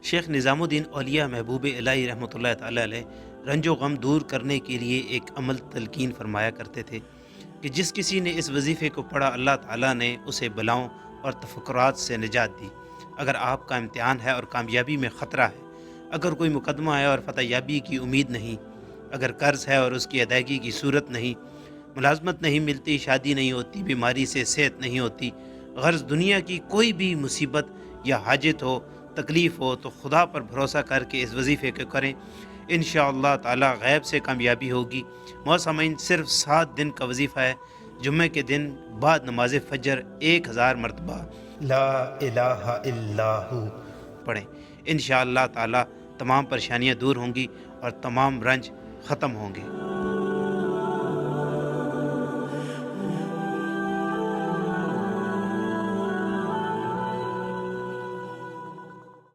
शेख निज़ामुद्दीन औलिया महबूब इलाही रहमतुल्लाह ताला अलैह रंजो गम दूर करने के लिए एक अमल तलकीन फरमाया करते थे कि जिस किसी ने इस वजीफ़े को पढ़ा अल्लाह ताला ने उसे बलाओं और तफक्कुरात से निजात दी। अगर आपका इम्तिहान है और कामयाबी में ख़तरा है, अगर कोई मुकदमा है और फ़तह की उम्मीद नहीं, अगर कर्ज़ है और उसकी अदायगी की सूरत नहीं, मुलाजमत नहीं मिलती, शादी नहीं होती, बीमारी से सेहत नहीं होती, गर्ज़ दुनिया की कोई भी मुसीबत या हाजत हो, तकलीफ़ हो, तो खुदा पर भरोसा करके इस वजीफ़े को करें। इंशाअल्लाह ताला गैब से कामयाबी होगी। मौसमीन सिर्फ 7 दिन का वजीफ़ा है। जुम्मे के दिन बाद नमाज फ़जर 1000 मरतबा ला इलाहा इल्लाहु पढ़ें। इंशाअल्लाह ताला तमाम परेशानियाँ दूर होंगी और तमाम रंज ख़त्म होंगे।